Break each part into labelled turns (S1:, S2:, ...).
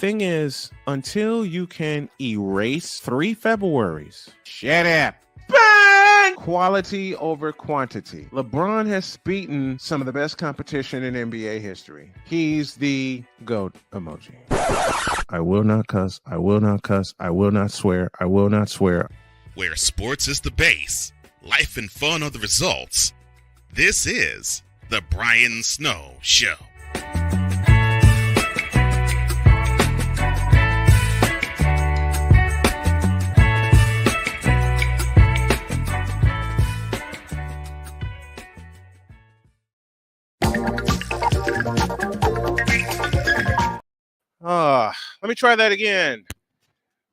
S1: thing is, until you can erase 3 Februaries, shut up. Bang! Quality over quantity. LeBron has beaten some of the best competition in NBA history. He's the GOAT emoji. I will not cuss. I will not cuss. I will not swear. I will not swear.
S2: Where sports is the base, life and fun are the results. This is The Brian Snow Show.
S1: Let me try that again.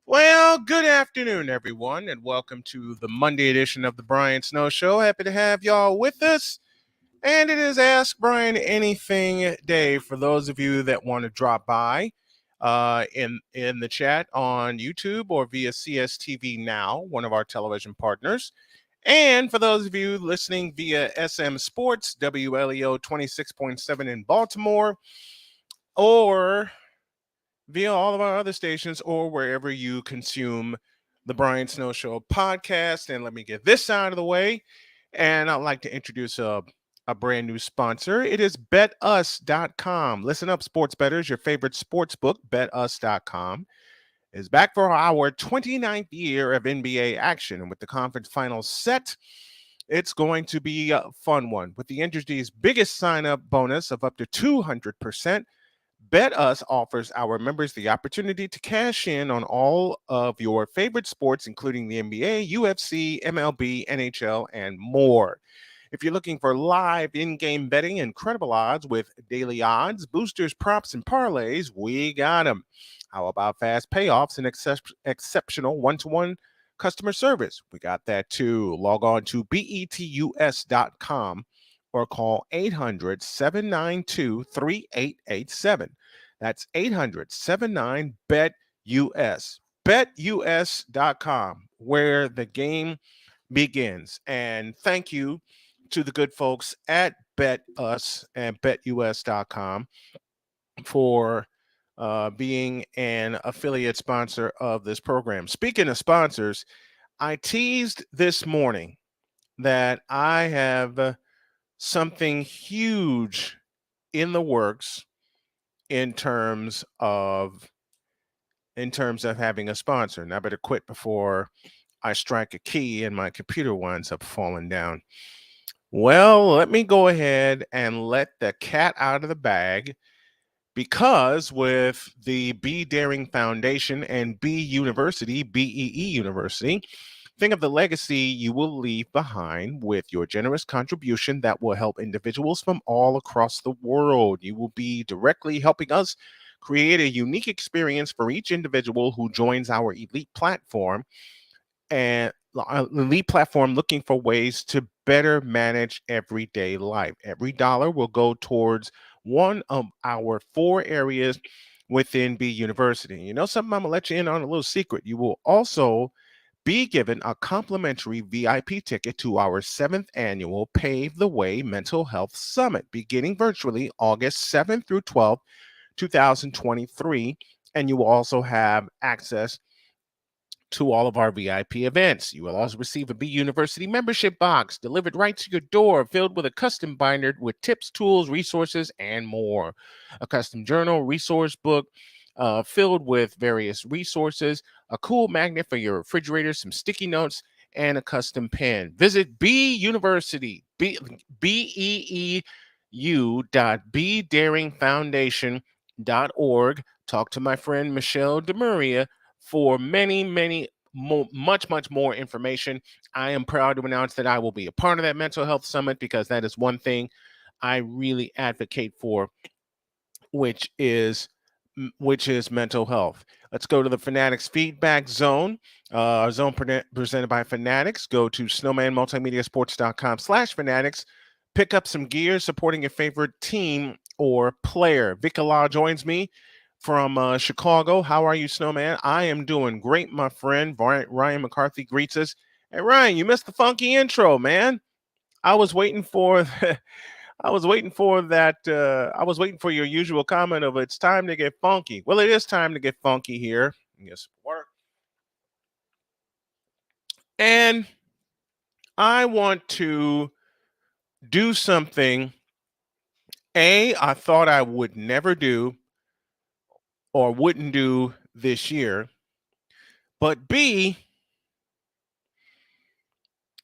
S1: Well, good afternoon, everyone, and welcome to the Monday edition of the Brian Snow Show. Happy to have y'all with us. And it is Ask Brian Anything Day for those of you that want to drop by in the chat on YouTube or via CSTV Now, one of our television partners. And for those of you listening via SM Sports, WLEO 26.7 in Baltimore, or via all of our other stations, or wherever you consume the Brian Snow Show podcast. And let me get this out of the way. And I'd like to introduce a brand new sponsor. It is BetUs.com. Listen up, sports bettors. Your favorite sports book, BetUs.com, is back for our 29th year of NBA action. And with the conference finals set, it's going to be a fun one. With the industry's biggest sign-up bonus of up to 200%, BetUs offers our members the opportunity to cash in on all of your favorite sports, including the NBA, UFC, MLB, NHL, and more. If you're looking for live in-game betting, incredible odds with daily odds, boosters, props, and parlays, we got them. How about fast payoffs and exceptional one-to-one customer service? We got that too. Log on to betus.com or call 800-792-3887. That's 800-79-BET-US. BetUS.com, where the game begins. And thank you to the good folks at BetUs and BetUS.com for being an affiliate sponsor of this program. Speaking of sponsors, I teased this morning that I have something huge in the works in terms of having a sponsor. And I better quit before I strike a key and my computer winds up falling down. Well, let me go ahead and let the cat out of the bag, because with the Be Daring Foundation and BEE University, think of the legacy you will leave behind with your generous contribution that will help individuals from all across the world. You will be directly helping us create a unique experience for each individual who joins our elite platform, and elite platform looking for ways to better manage everyday life. Every dollar will go towards one of our 4 areas within BEE University. You know something? I'm going to let you in on a little secret. You will also be given a complimentary VIP ticket to our 7th annual Pave the Way Mental Health Summit, beginning virtually August 7th through 12th, 2023. And you will also have access to all of our VIP events. You will also receive a BEE University membership box delivered right to your door, filled with a custom binder with tips, tools, resources, and more. A custom journal, resource book, filled with various resources, a cool magnet for your refrigerator, some sticky notes, and a custom pen. Visit BEE University, BEU.BeDaringFoundation.org. Talk to my friend Michelle DeMaria for much more information. I am proud to announce that I will be a part of that mental health summit, because that is one thing I really advocate for, which is mental health. Let's go to the Fanatics feedback zone. Our zone presented by Fanatics. Go to snowmanmultimediasports.com/Fanatics. Pick up some gear supporting your favorite team or player. Vic Allah joins me from Chicago. How are you, Snowman? I am doing great, my friend. Ryan McCarthy greets us. Hey, Ryan, you missed the funky intro, man. I was waiting for I was waiting for that. I was waiting for your usual comment of it's time to get funky. Well, it is time to get funky here. Yes, work. And I want to do something I thought I would never do or wouldn't do this year. But B,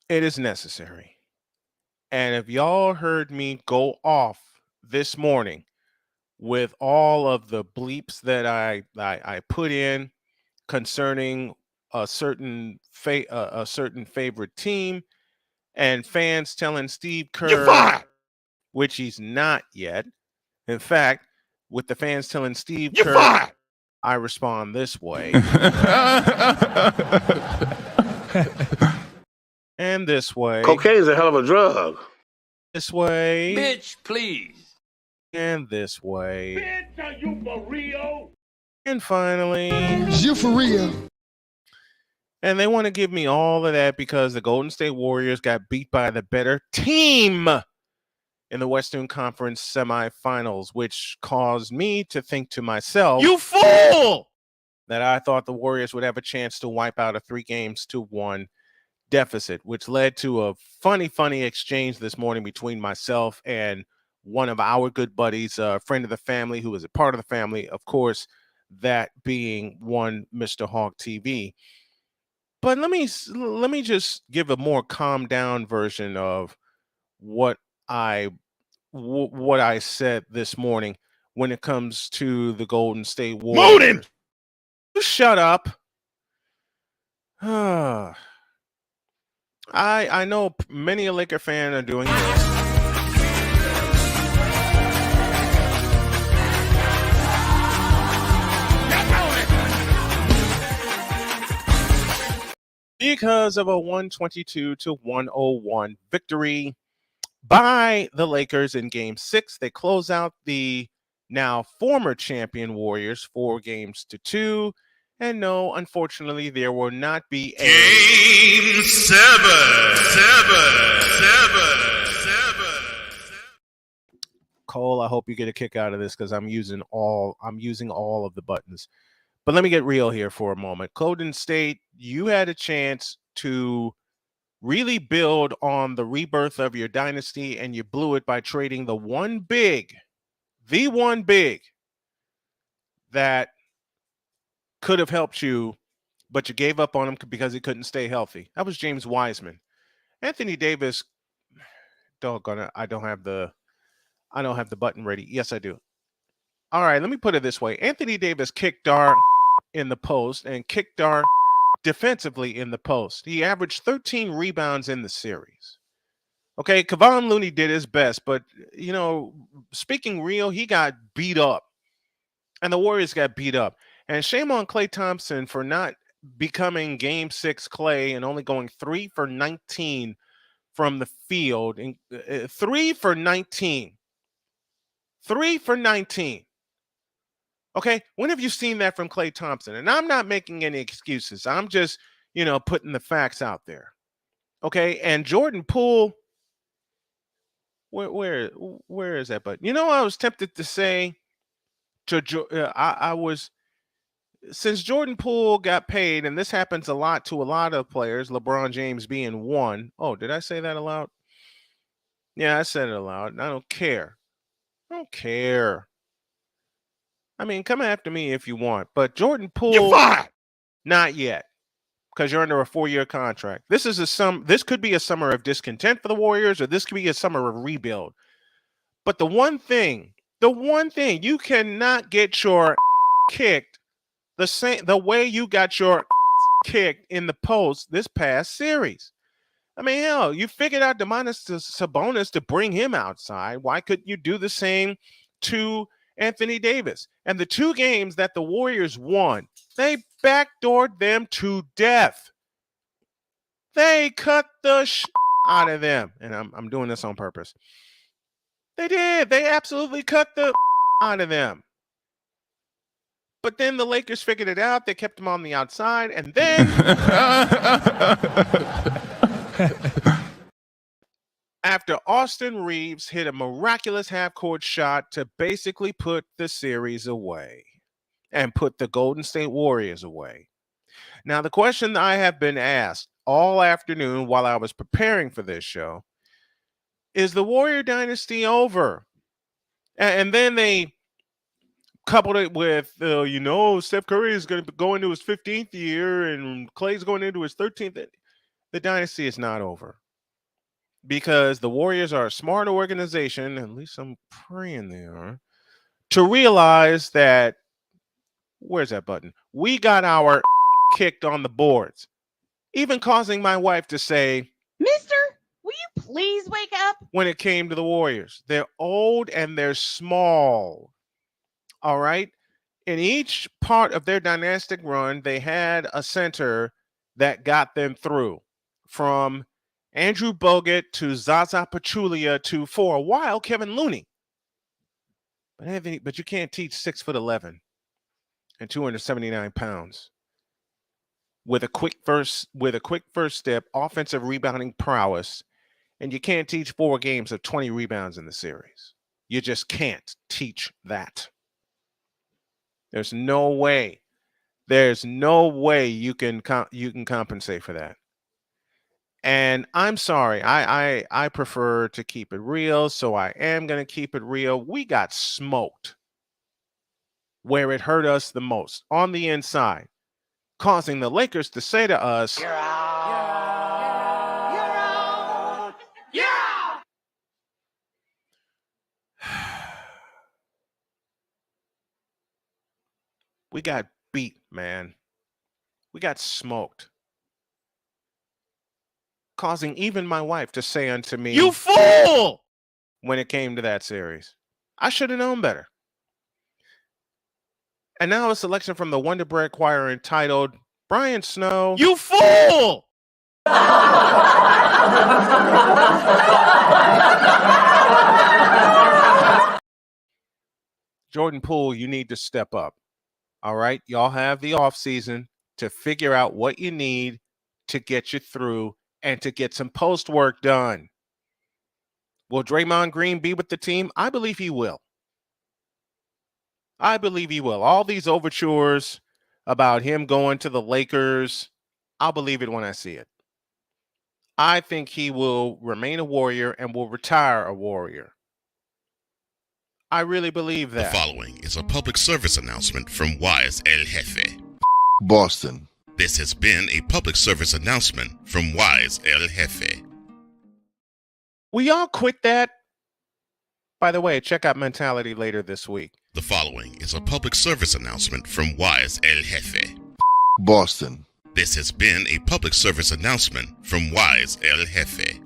S1: it is necessary. And if y'all heard me go off this morning with all of the bleeps that I put in concerning a certain favorite team and fans telling Steve Kerr, which he's not yet. In fact, with the fans telling Steve Kerr, I respond this way. And this way.
S3: Cocaine's a hell of a drug.
S1: This way.
S4: Bitch, please.
S1: And this way.
S3: Bitch, are you for real?
S1: And finally.
S5: You for real?
S1: And they want to give me all of that because the Golden State Warriors got beat by the better team in the Western Conference semifinals, which caused me to think to myself,
S4: you fool!
S1: That I thought the Warriors would have a chance to wipe out a 3-1 deficit, which led to a funny exchange this morning between myself and one of our good buddies, a friend of the family who is a part of the family, of course, that being one Mr. Hawk TV. But let me just give a more calmed down version of what I said this morning when it comes to the Golden State Warriors. You shut up. I know many a Laker fan are doing this. Because of a 122-101 victory by the Lakers in Game 6, they close out the now former champion Warriors 4-2. And no, unfortunately, there will not be a
S2: Game 7.
S1: Cole, I hope you get a kick out of this because I'm using all of the buttons. But let me get real here for a moment. Golden State, you had a chance to really build on the rebirth of your dynasty, and you blew it by trading the one big that could have helped you, but you gave up on him because he couldn't stay healthy. That was James Wiseman. Anthony Davis, doggone it, I don't have the button ready. Yes, I do. All right, let me put it this way. Anthony Davis kicked Dar in the post and kicked Dar defensively in the post. He averaged 13 rebounds in the series. Okay, Kevon Looney did his best, but, speaking real, he got beat up. And the Warriors got beat up. And shame on Klay Thompson for not becoming Game 6 Klay and only going 3 for 19 from the field. 3 for 19. 3 for 19. Okay, when have you seen that from Klay Thompson? And I'm not making any excuses. I'm just, putting the facts out there. Okay, and Jordan Poole, where is that button? I was tempted to say since Jordan Poole got paid, and this happens a lot to a lot of players, LeBron James being one. Oh, did I say that aloud? Yeah, I said it aloud, and I don't care. I mean, come after me if you want, but Jordan Poole,
S3: You're fired.
S1: Not yet, because you're under a 4-year contract. This could be a summer of discontent for the Warriors, or this could be a summer of rebuild. But the one thing, you cannot get your kicked the way you got your kicked in the post this past series. I mean, hell, you figured out Domantas Sabonis to bring him outside. Why couldn't you do the same to Anthony Davis? And the 2 games that the Warriors won, they backdoored them to death. They cut the out of them. And I'm doing this on purpose. They did. They absolutely cut the out of them. But then the Lakers figured it out. They kept them on the outside. And then after Austin Reeves hit a miraculous half-court shot to basically put the series away and put the Golden State Warriors away. Now, the question I have been asked all afternoon while I was preparing for this show is the Warrior dynasty over? And then they coupled it with, Steph Curry is going to go into his 15th year and Clay's going into his 13th. The dynasty is not over because the Warriors are a smart organization, at least I'm praying they are, to realize that, where's that button? We got our kicked on the boards, even causing my wife to say,
S5: Mister, will you please wake up?
S1: When it came to the Warriors, they're old and they're small. All right. In each part of their dynastic run, they had a center that got them through, from Andrew Bogut to Zaza Pachulia to, for a while, Kevin Looney. But you can't teach 6'11" and 279 pounds with a quick first step, offensive rebounding prowess, and you can't teach 4 games of 20 rebounds in the series. You just can't teach that. There's no way. There's no way you can compensate for that. And I'm sorry. I prefer to keep it real, so I am going to keep it real. We got smoked where it hurt us the most, on the inside, causing the Lakers to say to us,
S4: You're out.
S5: You're out.
S4: You're out.
S1: we got beat, man. We got smoked. Causing even my wife to say unto me,
S4: You fool!
S1: when it came to that series. I should have known better. And now a selection from the Wonder Bread Choir entitled Brian Snow.
S4: You fool!
S1: Jordan Poole, you need to step up. All right? Y'all have the offseason to figure out what you need to get you through and to get some post work done. Will Draymond Green be with the team? I believe he will. I believe he will. All these overtures about him going to the Lakers, I'll believe it when I see it. I think he will remain a Warrior and will retire a Warrior. I really believe
S2: The
S1: that.
S2: following is a public service announcement from Wise El Jefe.
S6: Boston.
S2: This has been a public service announcement from Wise El Jefe.
S1: Will y'all quit that? By the way, check out Mentality later this week.
S2: The following is a public service announcement from Wise El Jefe.
S6: Boston.
S2: This has been a public service announcement from Wise El Jefe.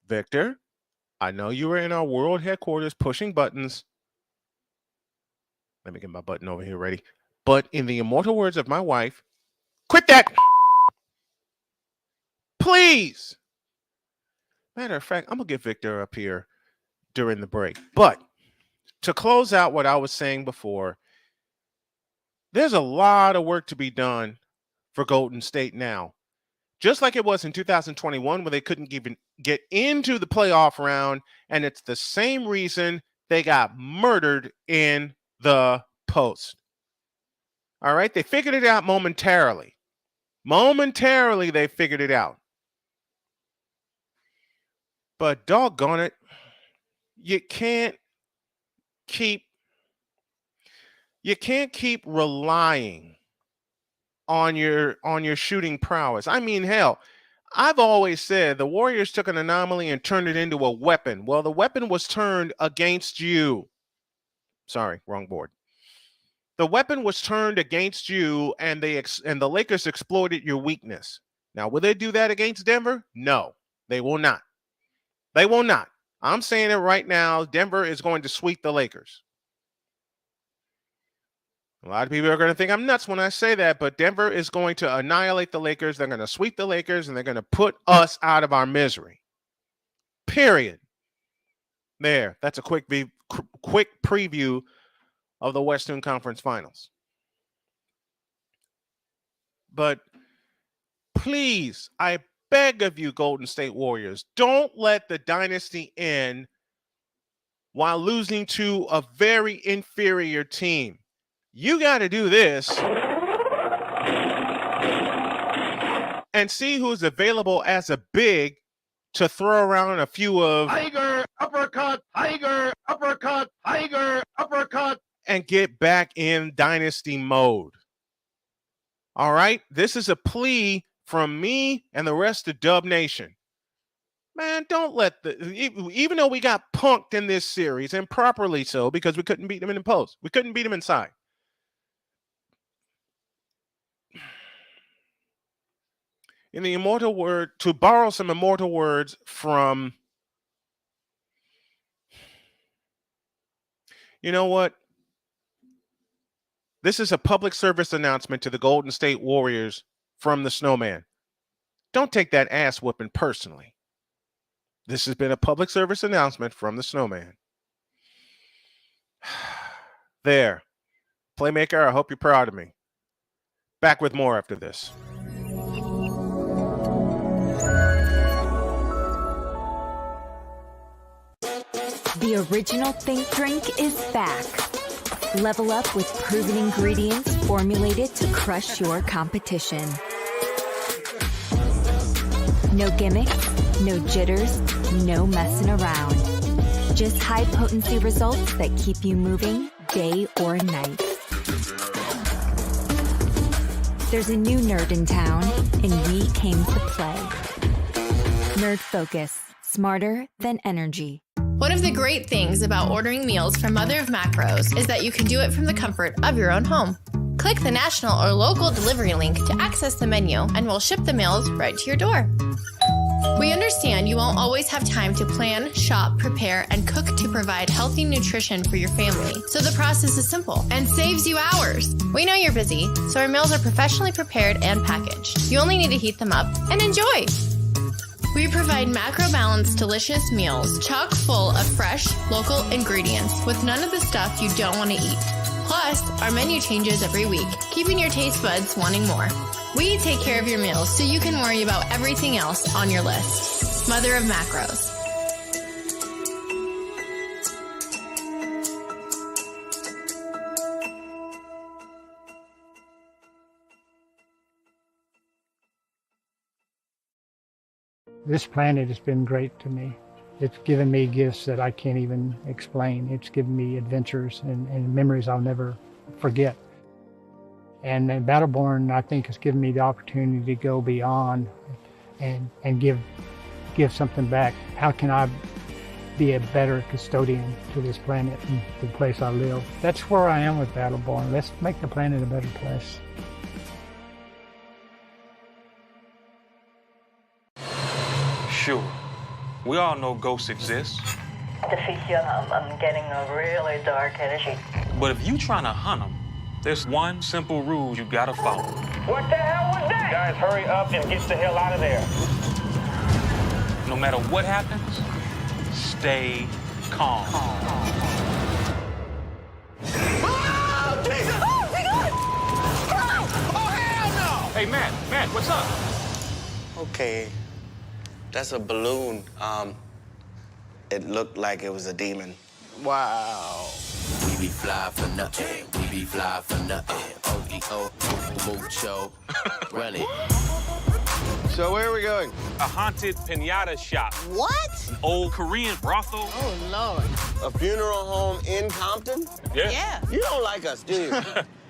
S1: Victor, I know you were in our world headquarters pushing buttons. Let me get my button over here ready. But in the immortal words of my wife, quit that. Please. Matter of fact, I'm going to get Victor up here during the break. But to close out what I was saying before, there's a lot of work to be done for Golden State now. Just like it was in 2021 where they couldn't even get into the playoff round, and it's the same reason they got murdered in the post. All right, they figured it out momentarily. Momentarily, they figured it out. But doggone it, you can't keep relying on your shooting prowess. I mean, hell, I've always said the Warriors took an anomaly and turned it into a weapon. Well, the weapon was turned against you. Sorry, wrong board. The weapon was turned against you, and the Lakers exploited your weakness. Now, will they do that against Denver? No, they will not. They will not. I'm saying it right now. Denver is going to sweep the Lakers. A lot of people are going to think I'm nuts when I say that, but Denver is going to annihilate the Lakers. They're going to sweep the Lakers, and they're going to put us out of our misery. Period. There. That's a quick preview of the Western Conference Finals. But please, I beg of you, Golden State Warriors, don't let the dynasty end while losing to a very inferior team. You got to do this and see who's available as a big to throw around a few of
S3: Tiger, uppercut, tiger, uppercut, tiger, uppercut.
S1: and get back in dynasty mode. All right? This is a plea from me and the rest of Dub Nation. Man, don't let even though we got punked in this series, and properly so, because we couldn't beat them in the post. We couldn't beat them inside. In the immortal word, to borrow some immortal words from, you know what? This is a public service announcement to the Golden State Warriors from the Snowman. Don't take that ass whooping personally. This has been a public service announcement from the Snowman. There. Playmaker, I hope you're proud of me. Back with more after this.
S7: The original Think Drink is back. Level up with proven ingredients formulated to crush your competition. No gimmicks, no jitters, no messing around. Just high potency results that keep you moving day or night. There's a new nerd in town, and we came to play. Nerd Focus, smarter than energy.
S8: One of the great things about ordering meals from Mother of Macros is that you can do it from the comfort of your own home. Click the national or local delivery link to access the menu, and we'll ship the meals right to your door. We understand you won't always have time to plan, shop, prepare, and cook to provide healthy nutrition for your family, so the process is simple and saves you hours. We know you're busy, so our meals are professionally prepared and packaged. You only need to heat them up and enjoy. We provide macro-balanced, delicious meals chock full of fresh, local ingredients with none of the stuff you don't want to eat. Plus, our menu changes every week, keeping your taste buds wanting more. We take care of your meals so you can worry about everything else on your list. Mother of Macros.
S9: This planet has been great to me. It's given me gifts that I can't even explain. It's given me adventures and memories I'll never forget. And Battleborn, I think, has given me the opportunity to go beyond and give something back. How can I be a better custodian to this planet and the place I live? That's where I am with Battleborn. Let's make the planet a better place.
S10: Sure. We all know ghosts exist.
S11: I'm getting a really dark energy.
S10: But if you trying to hunt them, there's one simple rule you gotta follow.
S3: What the hell was that? Guys, hurry up and get the hell out of there.
S10: No matter what happens, stay calm.
S3: Oh, Jesus!
S11: Oh, my God!
S3: Oh, hell no!
S10: Hey, Matt, what's up?
S12: Okay, that's a balloon. It looked like it was a demon.
S3: Wow.
S13: We be fly for nothing. We be fly for nothing. O-E-O, mucho. Run it.
S3: So where are we going?
S10: A haunted pinata shop.
S11: What?
S10: An old Korean brothel.
S11: Oh, Lord.
S12: A funeral home in Compton?
S10: Yeah.
S12: You don't like us, do you?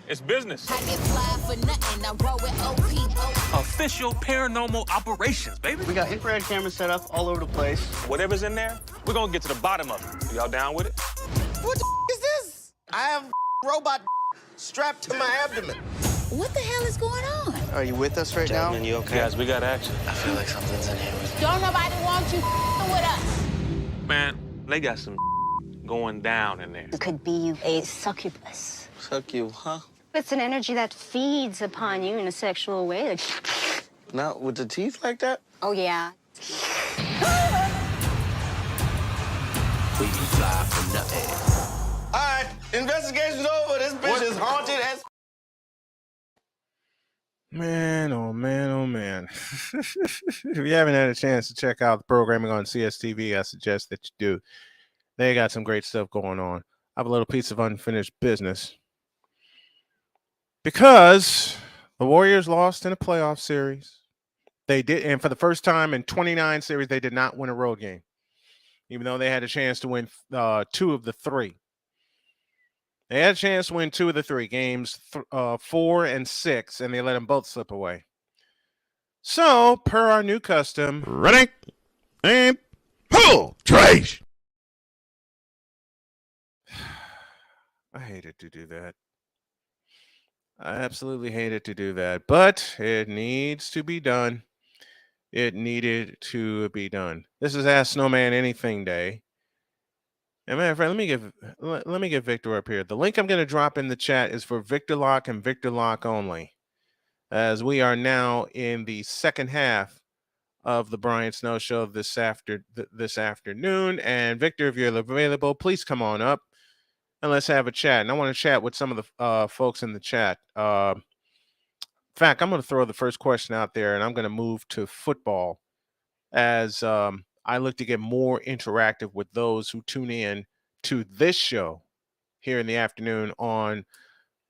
S10: It's business.
S11: I get fly for nothing. I roll with OPO.
S10: Official paranormal operations, baby.
S3: We got infrared cameras set up all over the place.
S10: Whatever's in there, we're gonna get to the bottom of it. Y'all down with it?
S12: What the is this? I have robot strapped to my abdomen.
S11: What the hell is going on?
S3: Are you with us right now?
S12: Gentlemen, you okay?
S10: Guys, we got action.
S12: I feel like something's in here with me.
S11: Don't nobody want you with us.
S10: Man, they got some going down in there.
S14: It could be a succubus.
S12: Suck you, huh?
S14: It's an energy that feeds upon you in a sexual way. Like,
S12: Not with the teeth like that?
S14: oh, yeah.
S13: We be fly for nothing.
S12: All right, investigation's over. This bitch is haunted as...
S1: Man, oh man, oh man. If you haven't had a chance to check out the programming on CSTV, I suggest that you do. They got some great stuff going on. I have a little piece of unfinished business. Because the Warriors lost in a playoff series. They did, and for the first time in 29 series, they did not win a road game, even though they had a chance to win 2 of the 3. They had a chance to win 2 of the 3 games, 4 and 6, and they let them both slip away. So, per our new custom,
S2: ready and pull, Trash.
S1: I hated to do that. I absolutely hated to do that, but it needs to be done. It needed to be done. This is Ask Snowman Anything Day. And matter of fact, let me get Victor up here. The link I'm going to drop in the chat is for Victor Lock and Victor Lock only, as we are now in the second half of the Brian Snow Show this afternoon. And Victor, if you're available, please come on up and let's have a chat. And I want to chat with some of the folks in the chat. In fact, I'm going to throw the first question out there, and I'm going to move to football as I look to get more interactive with those who tune in to this show here in the afternoon on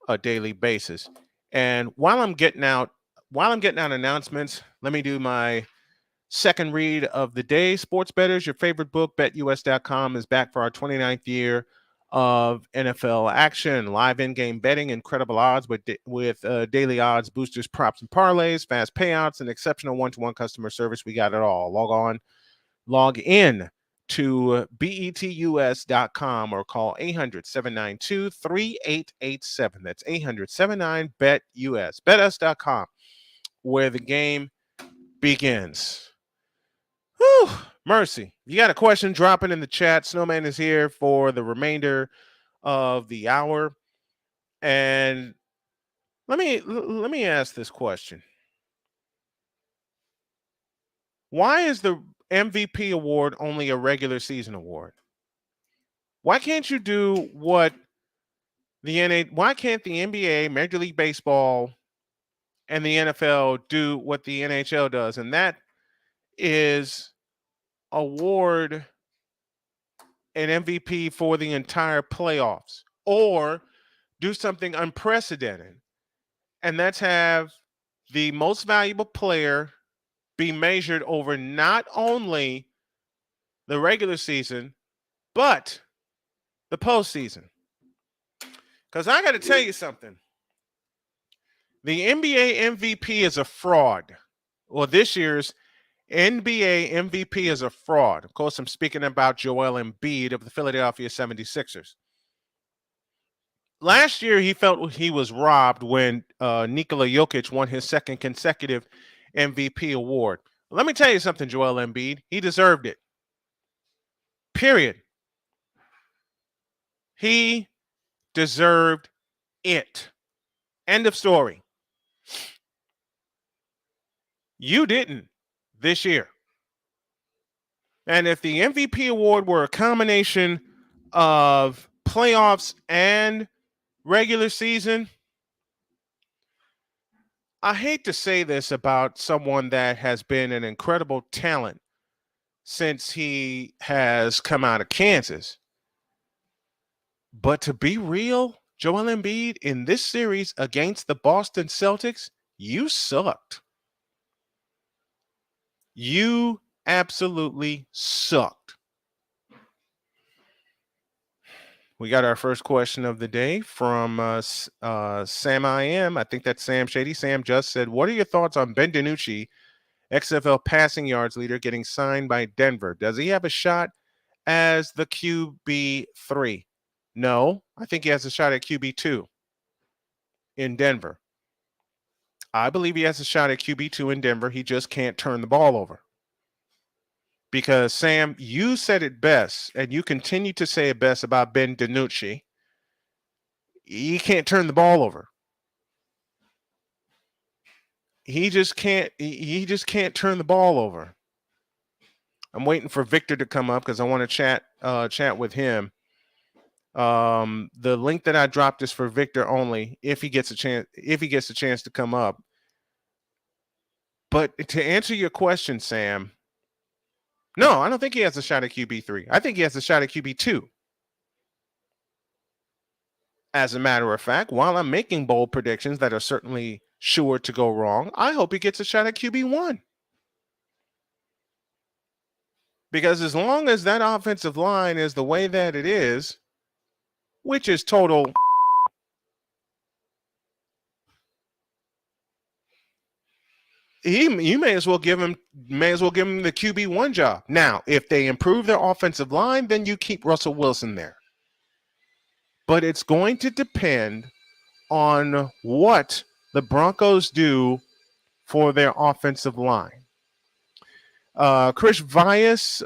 S1: a daily basis. And while I'm getting out announcements, let me do my second read of the day. Sports Bettors, your favorite book, BetUS.com, is back for our 29th year of NFL action, live in-game betting, incredible odds with daily odds, boosters, props, and parlays, fast payouts, and exceptional one-to-one customer service. We got it all. Log in to betus.com or call 800-792-3887. That's 800-79-BET-US. BetUS.com, where the game begins. Whew, mercy. You got a question, drop it in the chat. Snowman is here for the remainder of the hour. And let me ask this question. Why is the MVP award only a regular season award? Why can't you do what why can't the NBA, Major League Baseball, and the NFL do what the NHL does? And that is award an MVP for the entire playoffs, or do something unprecedented, and that's have the most valuable player be measured over not only the regular season, but the postseason. Because I got to tell you something. The NBA MVP is a fraud. Well, this year's NBA MVP is a fraud. Of course, I'm speaking about Joel Embiid of the Philadelphia 76ers. Last year, he felt he was robbed when Nikola Jokic won his second consecutive MVP award. Let me tell you something, Joel Embiid. He deserved it. Period. He deserved it. End of story. You didn't this year. And if the MVP award were a combination of playoffs and regular season, I hate to say this about someone that has been an incredible talent since he has come out of Kansas. But to be real, Joel Embiid, in this series against the Boston Celtics, you sucked. You absolutely sucked. We got our first question of the day from Sam I.M. I think that's Sam Shady. Sam just said, what are your thoughts on Ben DiNucci, XFL passing yards leader, getting signed by Denver? Does he have a shot as the QB3? No, I think he has a shot at QB2 in Denver. I believe he has a shot at QB2 in Denver. He just can't turn the ball over. Because, Sam, you said it best, and you continue to say it best about Ben DiNucci. He can't turn the ball over. He just can't turn the ball over. I'm waiting for Victor to come up because I want to chat with him. The link that I dropped is for Victor only. If he gets a chance to come up, But to answer your question, Sam, no, I don't think he has a shot at QB3. I think he has a shot at QB2. As a matter of fact, while I'm making bold predictions that are certainly sure to go wrong, I hope he gets a shot at QB1. Because as long as that offensive line is the way that it is, which is total you may as well give him the QB1 job. Now, if they improve their offensive line, then you keep Russell Wilson there. But it's going to depend on what the Broncos do for their offensive line. Chris Vias,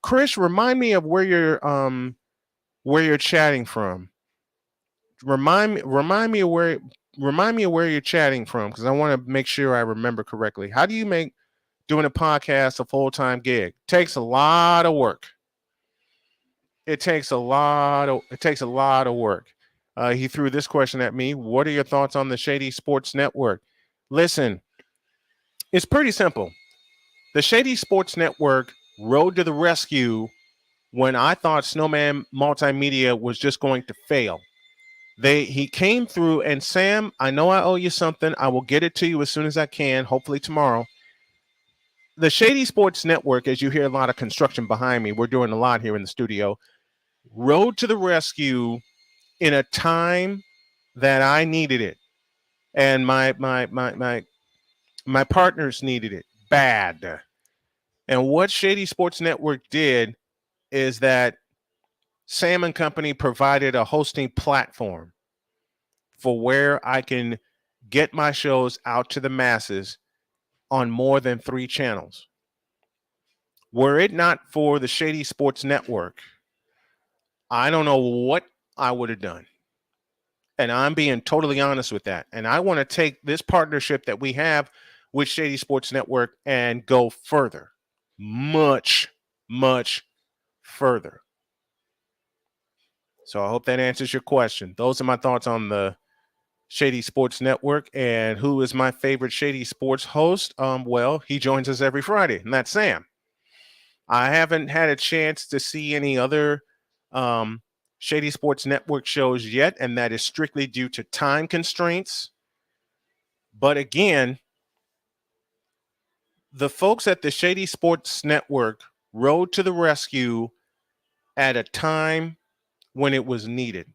S1: Chris, remind me of where you're chatting from. Remind me of where you're chatting from, because I want to make sure I remember correctly. How do you make doing a podcast a full-time gig? Takes a lot of work. It takes a lot of work. He threw this question at me. What are your thoughts on the Shady Sports Network? Listen, it's pretty simple. The Shady Sports Network rode to the rescue when I thought Snowman Multimedia was just going to fail. He came through, and Sam, I know I owe you something. I will get it to you as soon as I can, hopefully tomorrow. The Shady Sports Network, as you hear a lot of construction behind me, we're doing a lot here in the studio, rode to the rescue in a time that I needed it, and my partners needed it bad. And what Shady Sports Network did is that Sam and Company provided a hosting platform for where I can get my shows out to the masses on more than 3 channels. Were it not for the Shady Sports Network, I don't know what I would have done. And I'm being totally honest with that. And I want to take this partnership that we have with Shady Sports Network and go further. Much, much further. So I hope that answers your question. Those are my thoughts on the Shady Sports Network. And who is my favorite Shady Sports host? Well, he joins us every Friday, and that's Sam. I haven't had a chance to see any other Shady Sports Network shows yet, and that is strictly due to time constraints. But again, the folks at the Shady Sports Network rode to the rescue at a time when it was needed.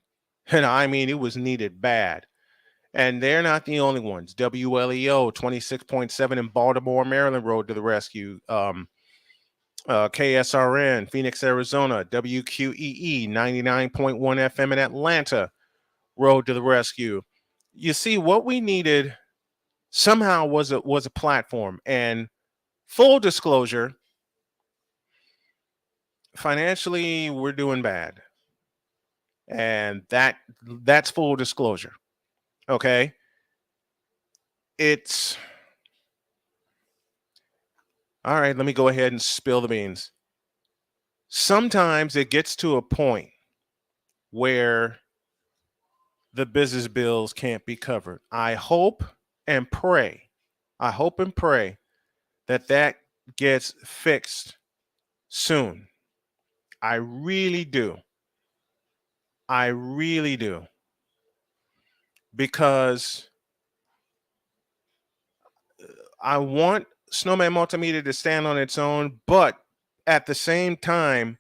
S1: And I mean, it was needed bad. And they're not the only ones. WLEO 26.7 in Baltimore, Maryland rode to the rescue. KSRN, Phoenix, Arizona, WQEE 99.1 FM in Atlanta rode to the rescue. You see, what we needed somehow was a platform. And full disclosure, financially, we're doing bad. And that's full disclosure. Okay. It's all right. Let me go ahead and spill the beans. Sometimes it gets to a point where the business bills can't be covered. I hope and pray that gets fixed soon. I really do. Because I want Snowman Multimedia to stand on its own, but at the same time,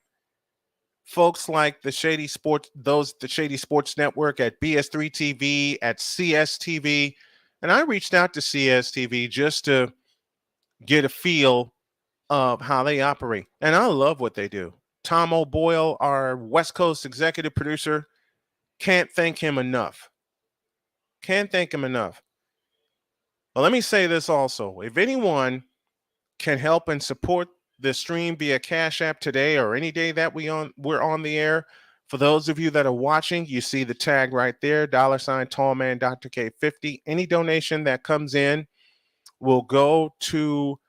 S1: folks like the Shady Sports Network at BS3 TV, at CSTV, and I reached out to CSTV just to get a feel of how they operate, and I love what they do. Tom O'Boyle, our West Coast executive producer, can't thank him enough. Well, let me say this also. If anyone can help and support the stream via Cash App today or any day that we're on the air, for those of you that are watching, you see the tag right there, $ Tallman Dr. K50. Any donation that comes in will go to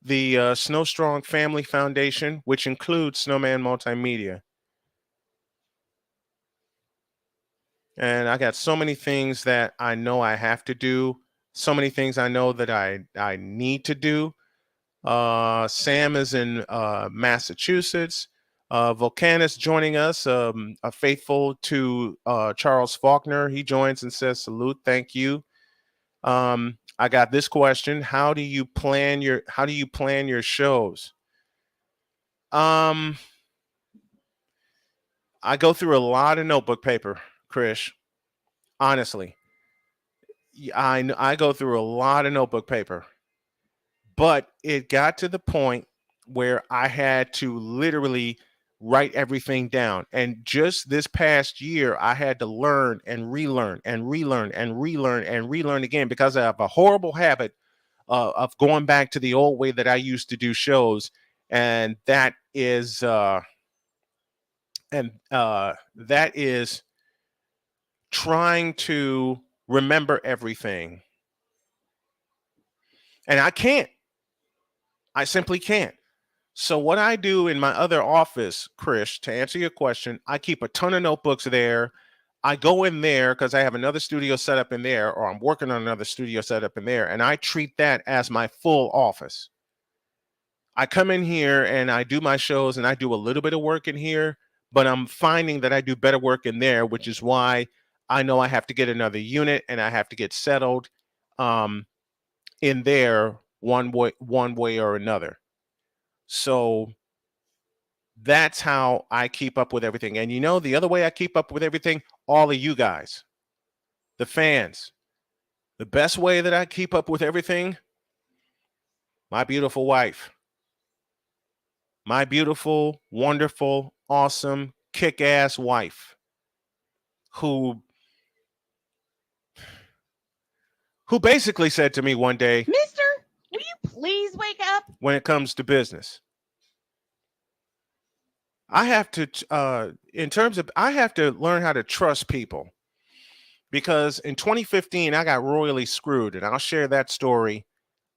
S1: the Snow Strong Family Foundation, which includes Snowman Multimedia. And I got so many things that I know I have to do. so many things I know that I need to do. Sam is in Massachusetts. Volcanus joining us, a faithful to Charles Faulkner. He joins and says, salute, thank you. I got this question. How do you plan your shows? I go through a lot of notebook paper, Krish. Honestly. I go through a lot of notebook paper. But it got to the point where I had to literally write everything down. And just this past year, I had to learn and relearn and relearn and relearn and relearn again, because I have a horrible habit of going back to the old way that I used to do shows. And that is trying to remember everything. And I can't. I simply can't. So what I do in my other office, Krish, to answer your question, I keep a ton of notebooks there. I go in there because I have another studio set up in there, or I'm working on another studio set up in there, and I treat that as my full office. I come in here and I do my shows and I do a little bit of work in here, but I'm finding that I do better work in there, which is why I know I have to get another unit and I have to get settled in there one way or another. So that's how I keep up with everything. And the other way I keep up with everything, all of you guys, the fans, the best way that I keep up with everything, my beautiful wife, my beautiful, wonderful, awesome, kick-ass wife, who basically said to me one day,
S5: Mister, will you please wake up?
S1: When it comes to business, I have to, I have to learn how to trust people, because in 2015, I got royally screwed, and I'll share that story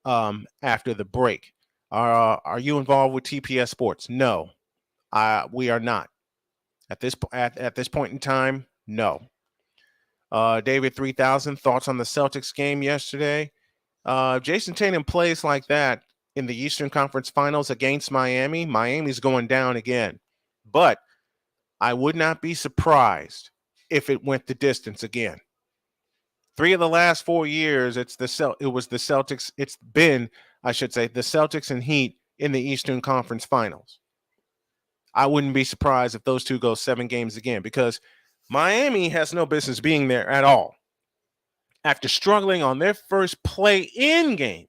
S1: after the break. Are you involved with TPS Sports? No, we are not. At this point in time, no. David 3000, thoughts on the Celtics game yesterday? Jason Tatum plays like that in the Eastern Conference Finals against Miami. Miami's going down again. But I would not be surprised if it went the distance again. 3 of the last 4 years, it was the Celtics. It's been, I should say, the Celtics and Heat in the Eastern Conference Finals. I wouldn't be surprised if those two go 7 games again, because Miami has no business being there at all. After struggling on their first play-in game,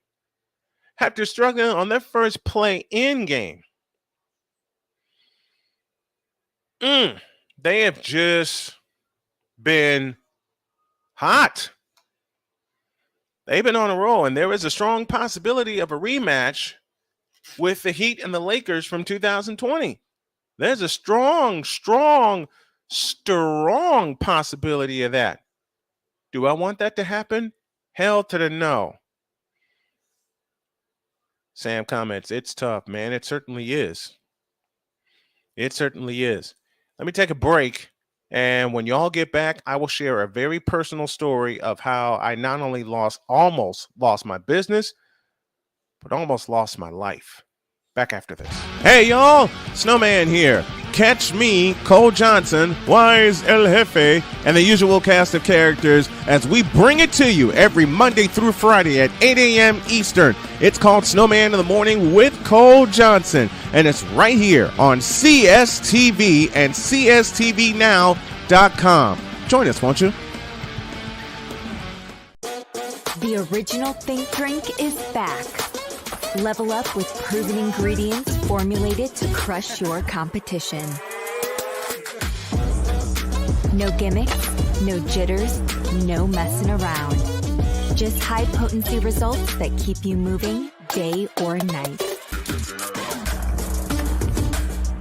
S1: they have just been hot. They've been on a roll, and there is a strong possibility of a rematch with the Heat and the Lakers from 2020. There's a strong possibility of that. Do I want that to happen? Hell to the no. Sam comments, it's tough, man. It certainly is. It certainly is. Let me take a break, and when y'all get back, I will share a very personal story of how I not only almost lost my business, but almost lost my life. Back after this. Hey, y'all. Snowman here. Catch me, Cole Johnson, Wise El Jefe, and the usual cast of characters as we bring it to you every Monday through Friday at 8 a.m. Eastern. It's called Snowman in the Morning with Cole Johnson, and it's right here on CSTV and CSTVnow.com. Join us, won't you?
S7: The original Think Drink is back. Level up with proven ingredients formulated to crush your competition. No gimmicks, no jitters, no messing around. Just high potency results that keep you moving day or night.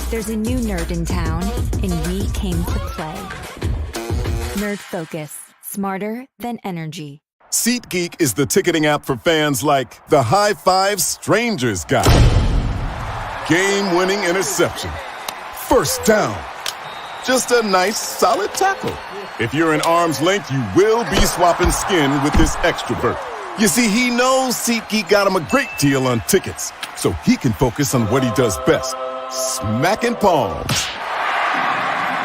S7: There's a new nerd in town, and we came to play. Nerd Focus, smarter than energy.
S15: SeatGeek is the ticketing app for fans like the High Five Strangers guy. Game-winning interception. First down. Just a nice, solid tackle. If you're in arm's length, you will be swapping skin with this extrovert. You see, he knows SeatGeek got him a great deal on tickets, so he can focus on what he does best, smacking palms.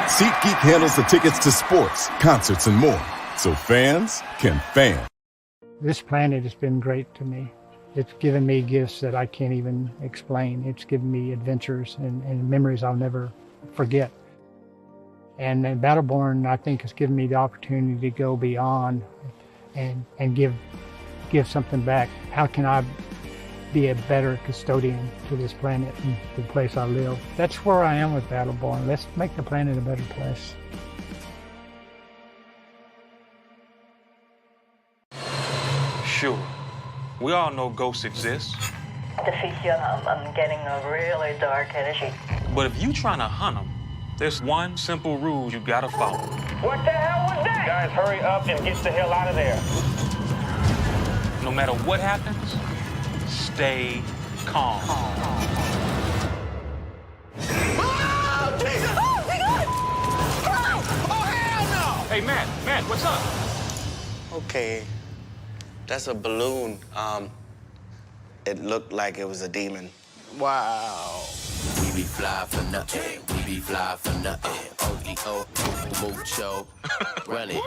S15: SeatGeek handles the tickets to sports, concerts, and more, so fans can fan.
S9: This planet has been great to me. It's given me gifts that I can't even explain. It's given me adventures and memories I'll never forget. And Battleborn, I think, has given me the opportunity to go beyond and give something back. How can I be a better custodian to this planet and the place I live? That's where I am with Battleborn. Let's make the planet a better place.
S10: Sure. We all know ghosts exist.
S11: Deficia, I'm getting a really dark energy.
S10: But if you trying to hunt them, there's one simple rule you gotta follow.
S3: What the hell was that? Guys, hurry up and get the hell out of there.
S10: No matter what happens, stay calm. Hey, Matt, what's up?
S12: Okay, that's a balloon. It looked like it was a demon.
S13: Wow. We be fly for nothing. We be fly for nothing. OEO, mucho. Run it.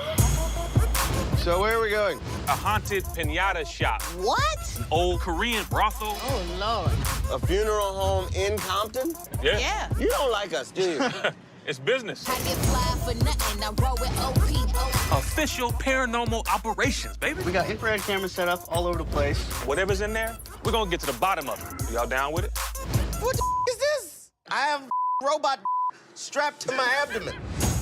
S16: So where are we going?
S10: A haunted pinata shop.
S5: What?
S10: An old Korean brothel.
S5: Oh, Lord.
S12: A funeral home in Compton?
S10: Yeah.
S12: You don't like us, do you?
S10: It's business.
S17: I get fly for nothing. I roll with OP.
S10: Official paranormal operations, baby.
S16: We got infrared cameras set up all over the place.
S10: Whatever's in there, we're gonna get to the bottom of it. Y'all down with it?
S16: What the is this? I have robot strapped to my abdomen.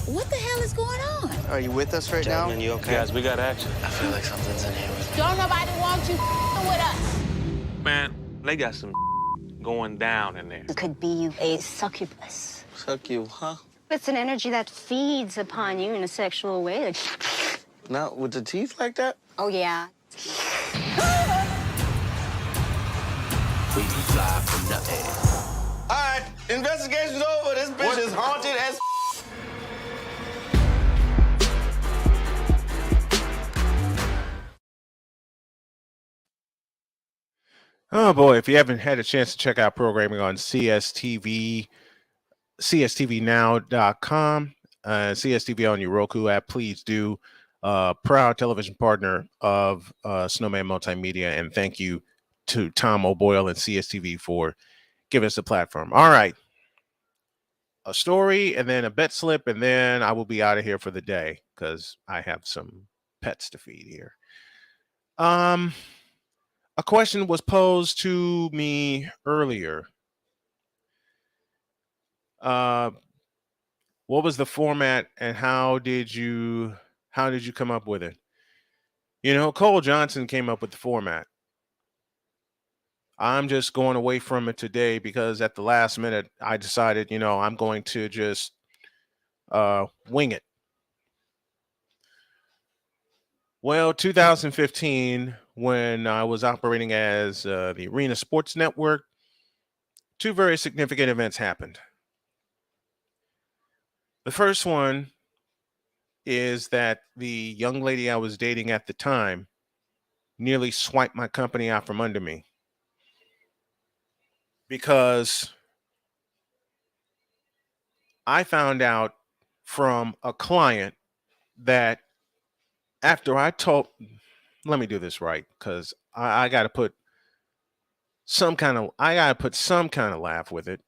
S17: What the hell is going on?
S16: Are you with us right
S12: Gentlemen,
S16: now?
S12: you okay?
S10: Guys, we got action.
S12: I feel like something's in here with me.
S17: Don't nobody want you with us.
S10: Man, they got some going down in there.
S14: It could be a succubus.
S12: Suck you, huh?
S14: It's an energy that feeds upon you in a sexual way.
S12: Not with the teeth like that?
S14: Oh, yeah.
S13: We be fly for nothing.
S12: All right, investigation's over. This bitch is haunted as
S1: Oh boy, if you haven't had a chance to check out programming on CSTV, CSTVnow.com, CSTV on your Roku app, please do. Proud television partner of Snowman Multimedia, and thank you to Tom O'Boyle and CSTV for giving us a platform. All right. A story and then a bet slip, and then I will be out of here for the day because I have some pets to feed here. A question was posed to me earlier. What was the format and how did you come up with it? You know, Cole Johnson came up with the format. I'm just going away from it today because at the last minute I decided, you know, I'm going to just wing it. Well, 2015, when I was operating as the Arena Sports Network, two very significant events happened. The first one is that the young lady I was dating at the time nearly swiped my company out from under me because I found out from a client that after I told, let me do this right, because I got to put some kind of laugh with it.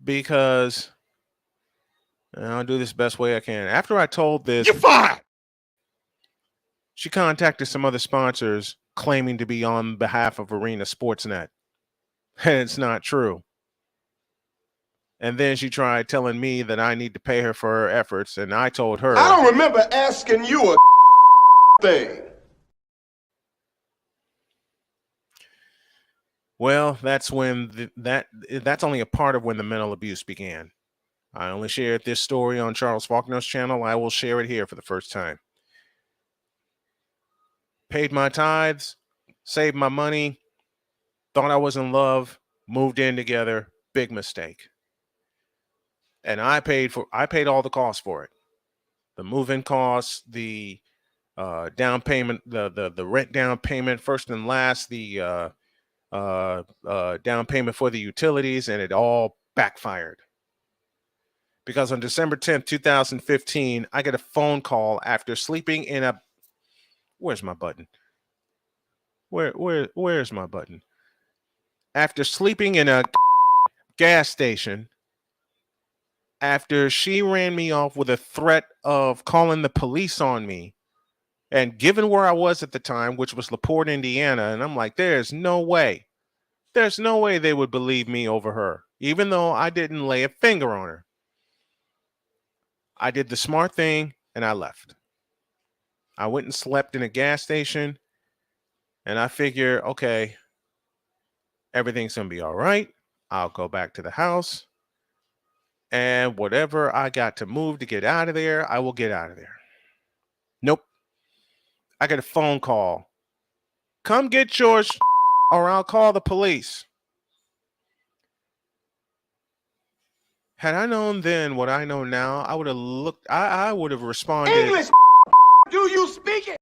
S1: Because I'll do this best way I can. After I told this,
S4: You're fired.
S1: She contacted some other sponsors claiming to be on behalf of Arena Sportsnet. And it's not true. And then she tried telling me that I need to pay her for her efforts. And I told her,
S18: I don't remember asking you a thing.
S1: Well, that's when that's only a part of when the mental abuse began. I only shared this story on Charles Faulkner's channel. I will share it here for the first time. Paid my tithes, saved my money, thought I was in love, moved in together. Big mistake. And I paid all the costs for it. the moving costs, the down payment, the rent down payment, first and last, the down payment for the utilities, and it all backfired. Because on December 10th, 2015, I get a phone call after sleeping in a... Where's my button? Where's my button? After sleeping in a gas station, after she ran me off with a threat of calling the police on me, and given where I was at the time, which was LaPorte, Indiana, and I'm like, there's no way they would believe me over her, even though I didn't lay a finger on her. I did the smart thing and I left. I went and slept in a gas station, and I figure, okay, everything's gonna be all right. I'll go back to the house, and whatever I got to move to get out of there, I will get out of there. Nope. I get a phone call. Come get yours or I'll call the police. Had I known then what I know now, I would have looked, I would have responded.
S18: English, do you speak it?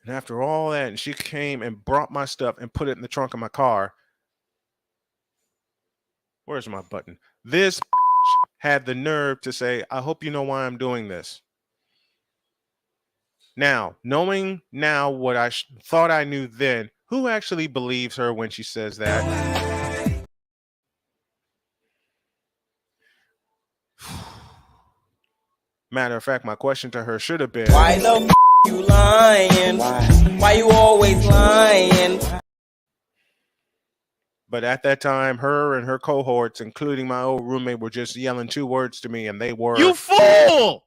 S1: And after all that, and she came and brought my stuff and put it in the trunk of my car. Where's my button? This had the nerve to say, I hope you know why I'm doing this. Now, knowing now what I thought I knew then, who actually believes her when she says that? Matter of fact, my question to her should have been,
S19: why the you lying? Why you always lying?
S1: But at that time, her and her cohorts, including my old roommate, were just yelling two words to me, and they were,
S4: "You fool!"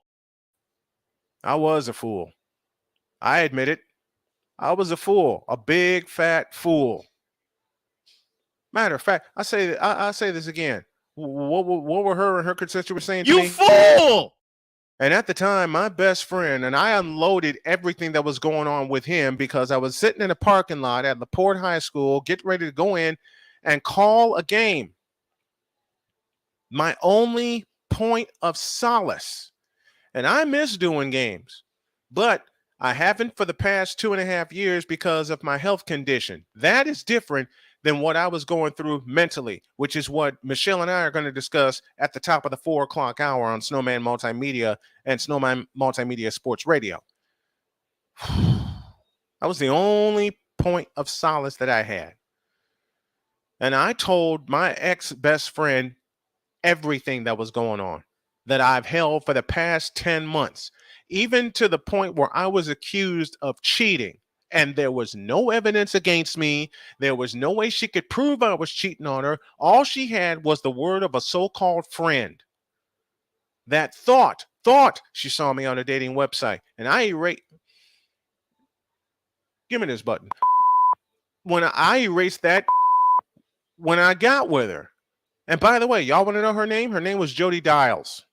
S1: I was a fool. I admit it. I was a fool, a big fat fool. Matter of fact, I say this again. What were her and her constituents saying to me?
S4: You fool!
S1: And at the time, my best friend, and I unloaded everything that was going on with him because I was sitting in a parking lot at LaPorte High School, getting ready to go in and call a game. My only point of solace. And I miss doing games, but I haven't for the past 2.5 years because of my health condition. That is different than what I was going through mentally, which is what Michelle and I are going to discuss at the top of the 4 o'clock hour on Snowman Multimedia and Snowman Multimedia Sports Radio. That was the only point of solace that I had. And I told my ex-best friend everything that was going on that I've held for the past 10 months, even to the point where I was accused of cheating. And there was no evidence against me. There was no way she could prove I was cheating on her. All she had was the word of a so-called friend that thought she saw me on a dating website. And give me this button. When I erased that, when I got with her. And by the way, y'all want to know her name? Her name was Jody Dials.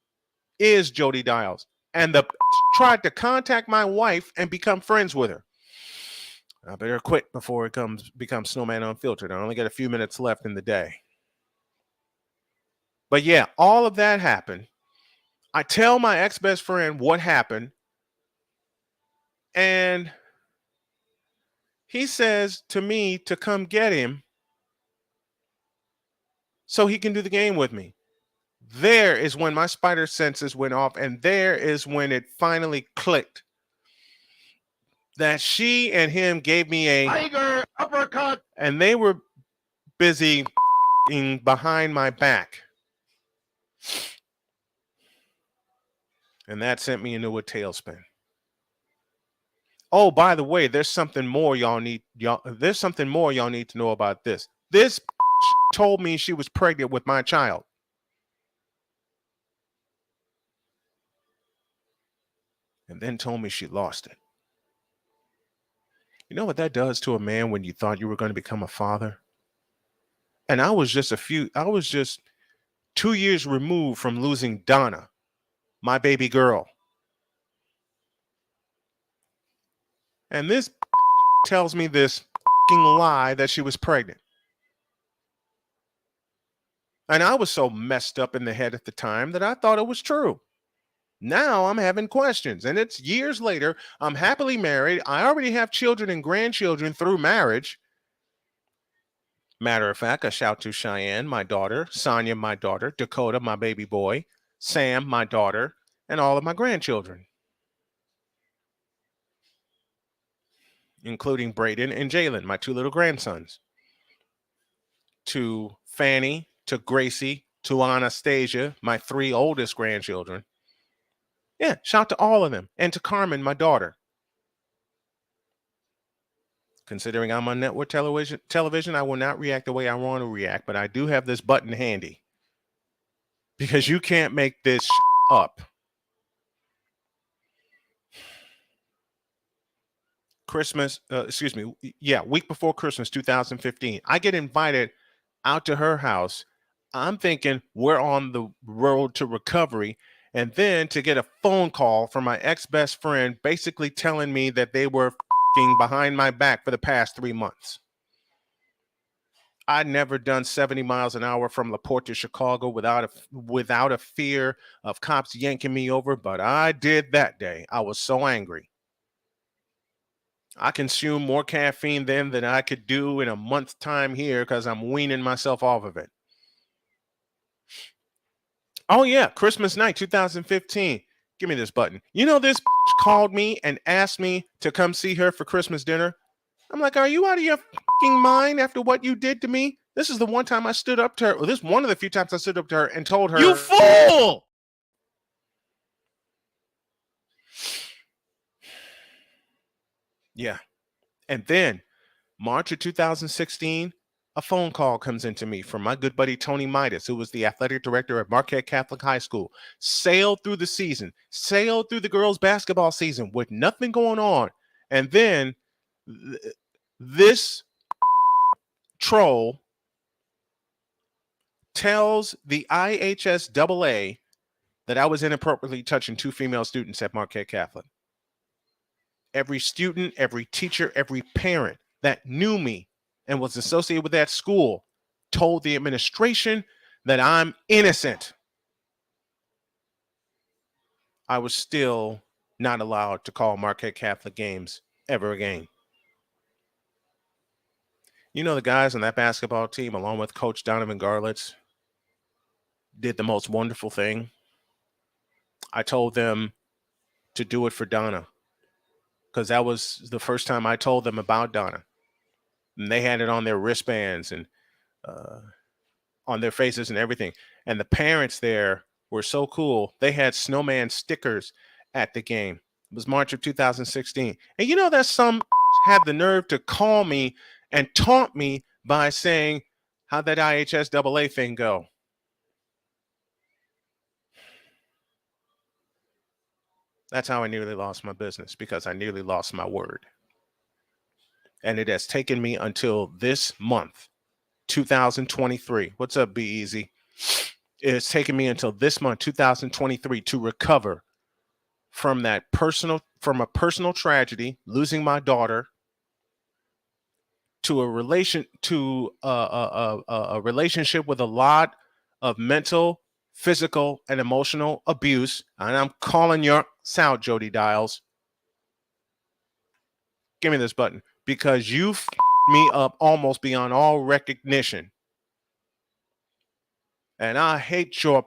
S1: Is Jody Dials. And the tried to contact my wife and become friends with her. I better quit before it becomes Snowman Unfiltered. I only got a few minutes left in the day. But yeah, all of that happened. I tell my ex-best friend what happened. And he says to me to come get him so he can do the game with me. There is when my spider senses went off, and there is when it finally clicked that she and him gave me a
S18: Tiger uppercut,
S1: and they were busy behind my back. And that sent me into a tailspin. Oh, by the way, there's something more y'all need to know about this. This told me she was pregnant with my child. And then told me she lost it. You know what that does to a man when you thought you were going to become a father? And I was just 2 years removed from losing Donna, my baby girl. And this tells me this lie that she was pregnant. And I was so messed up in the head at the time that I thought it was true. Now I'm having questions, and it's years later. I'm happily married. I already have children and grandchildren through marriage. Matter of fact, a shout to Cheyenne, my daughter, Sonia, my daughter, Dakota, my baby boy, Sam, my daughter, and all of my grandchildren, including Braden and Jalen, my 2 little grandsons. To Fanny, to Gracie, to Anastasia, my 3 oldest grandchildren. Yeah, shout to all of them. And to Carmen, my daughter. Considering I'm on network television, I will not react the way I want to react, but I do have this button handy. Because you can't make this up. Week before Christmas 2015, I get invited out to her house. I'm thinking we're on the road to recovery, and then to get a phone call from my ex-best friend basically telling me that they were behind my back for the past 3 months. I'd never done 70 miles an hour from La Porte to Chicago without a fear of cops yanking me over, but I did that day. I was so angry. I consumed more caffeine then than I could do in a month's time here because I'm weaning myself off of it. Oh, yeah, Christmas night, 2015. Give me this button. You know, this called me and asked me to come see her for Christmas dinner. I'm like, are you out of your mind after what you did to me? This is the one time I stood up to her. Well, this is one of the few times I stood up to her and told her,
S4: "You fool!"
S1: Yeah. And then March of 2016, a phone call comes into me from my good buddy Tony Midas, who was the athletic director at Marquette Catholic High School. Sailed through the season, sailed through the girls' basketball season with nothing going on. And then this troll tells the IHSAA that I was inappropriately touching 2 female students at Marquette Catholic. Every student, every teacher, every parent that knew me and was associated with that school told the administration that I'm innocent. I was still not allowed to call Marquette Catholic games ever again. You know, the guys on that basketball team, along with Coach Donovan Garlitz, did the most wonderful thing. I told them to do it for Donna, because that was the first time I told them about Donna. And they had it on their wristbands and on their faces and everything. And the parents there were so cool. They had snowman stickers at the game. It was March of 2016. And you know that some had the nerve to call me and taunt me by saying, how'd that IHSAA thing go? That's how I nearly lost my business, because I nearly lost my word. And it has taken me until this month, 2023. What's up, Be Easy? It's taken me until this month, 2023, to recover from a personal tragedy, losing my daughter, to a relationship with a lot of mental, physical, and emotional abuse. And I'm calling your out, Jody Dials. Give me this button, because you me up almost beyond all recognition. And I hate your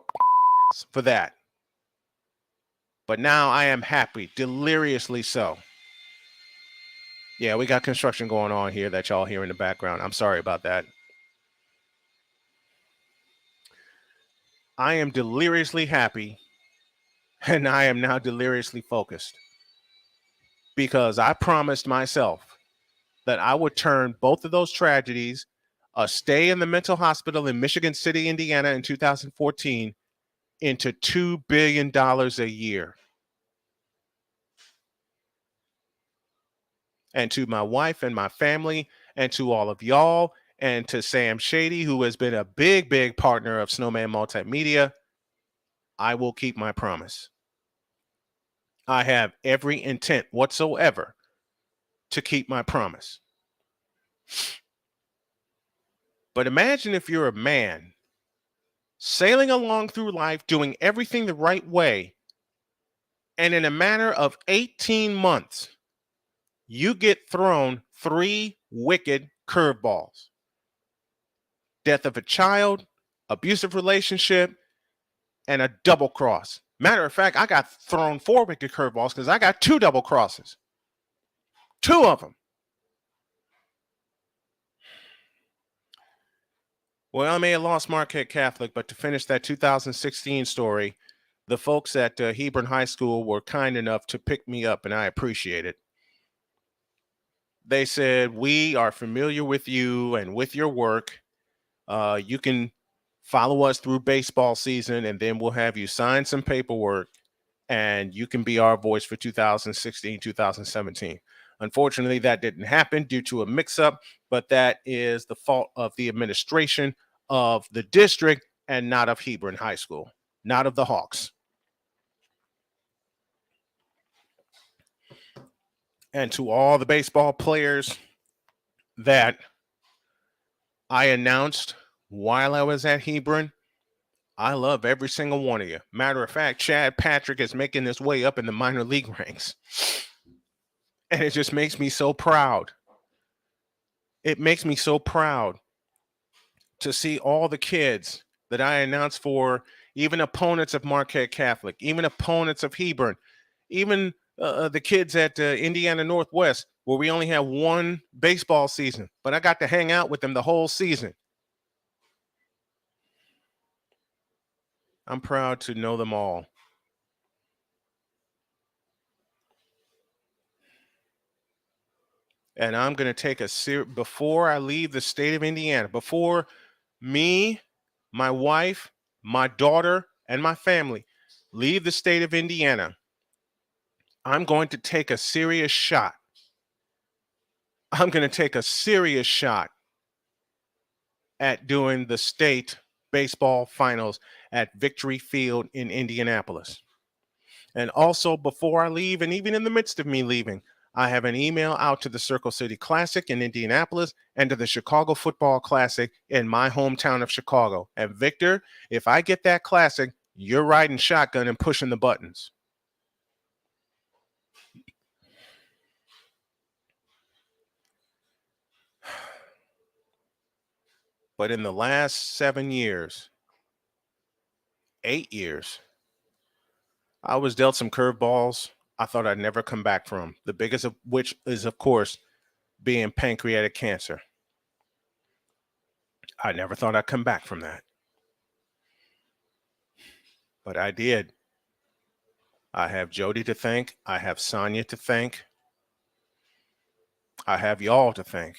S1: for that. But now I am happy, deliriously so. Yeah, we got construction going on here that y'all hear in the background. I'm sorry about that. I am deliriously happy, and I am now deliriously focused, because I promised myself that I would turn both of those tragedies, a stay in the mental hospital in Michigan City, Indiana in 2014, into $2 billion a year. And to my wife and my family, and to all of y'all, and to Sam Shady, who has been a big, big partner of Snowman Multimedia, I will keep my promise. I have every intent whatsoever to keep my promise. But imagine if you're a man sailing along through life, doing everything the right way, and in a matter of 18 months, you get thrown 3 wicked curveballs. Death of a child, abusive relationship, and a double cross. Matter of fact, I got thrown 4 wicked curveballs because I got 2 double crosses. 2 of them. Well, I may have lost Marquette Catholic, but to finish that 2016 story, the folks at Hebron High School were kind enough to pick me up, and I appreciate it. They said, we are familiar with you and with your work. You can follow us through baseball season, and then we'll have you sign some paperwork, and you can be our voice for 2016, 2017. Unfortunately, that didn't happen due to a mix-up, but that is the fault of the administration of the district and not of Hebron High School, not of the Hawks. And to all the baseball players that I announced while I was at Hebron, I love every single one of you. Matter of fact, Chad Patrick is making his way up in the minor league ranks. And it just makes me so proud. It makes me so proud to see all the kids that I announced for, even opponents of Marquette Catholic, even opponents of Hebron, even the kids at Indiana Northwest, where we only have 1 baseball season, but I got to hang out with them the whole season. I'm proud to know them all. And I'm going to take before I leave the state of Indiana, before me, my wife, my daughter, and my family leave the state of Indiana, I'm going to take a serious shot. I'm going to take a serious shot at doing the state baseball finals at Victory Field in Indianapolis. And also, before I leave, and even in the midst of me leaving, I have an email out to the Circle City Classic in Indianapolis and to the Chicago Football Classic in my hometown of Chicago. And Victor, if I get that classic, you're riding shotgun and pushing the buttons. But in the last 7 years, 8 years, I was dealt some curveballs I thought I'd never come back from. The biggest of which is, of course, being pancreatic cancer. I never thought I'd come back from that. But I did. I have Jody to thank. I have Sonia to thank. I have y'all to thank.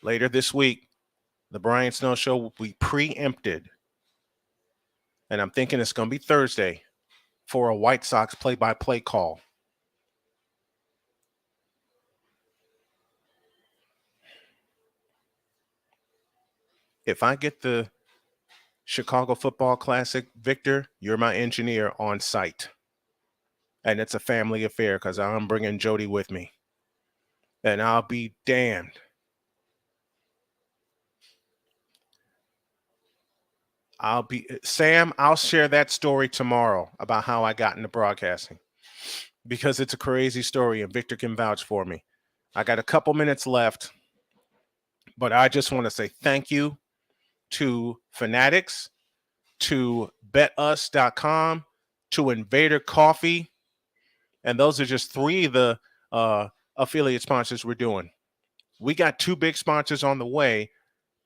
S1: Later this week, the Brian Snow Show will be preempted. And I'm thinking it's going to be Thursday for a White Sox play-by-play call. If I get the Chicago Football Classic, Victor, you're my engineer on site. And it's a family affair because I'm bringing Jody with me. And I'll be damned. Sam, I'll share that story tomorrow about how I got into broadcasting because it's a crazy story and Victor can vouch for me. I got a couple minutes left, but I just want to say thank you to Fanatics, to betus.com, to Invader Coffee. And those are just 3 of the affiliate sponsors we're doing. We got 2 big sponsors on the way,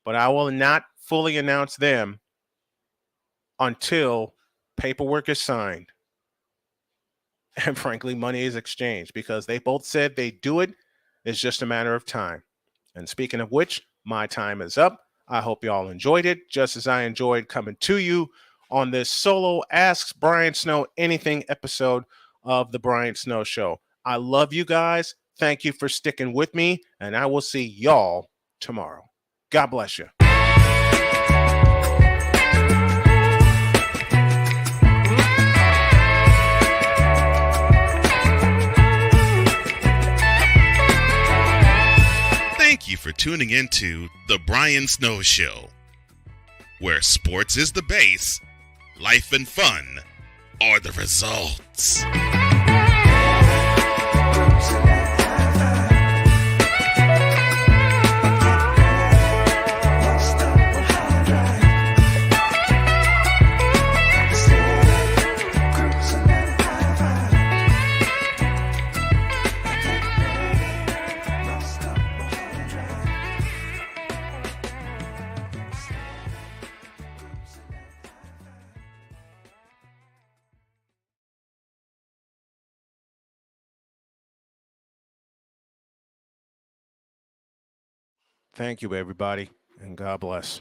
S1: but I will not fully announce them until paperwork is signed and, frankly, money is exchanged because they both said they'd do it. It's just a matter of time. And speaking of which, my time is up. I hope you all enjoyed it, just as I enjoyed coming to you on this solo Ask Brian Snow Anything episode of The Brian Snow Show. I love you guys. Thank you for sticking with me, and I will see y'all tomorrow. God bless you.
S2: Thank you for tuning into The Brian Snow Show. where sports is the base, life and fun are the results.
S1: Thank you, everybody, and God bless.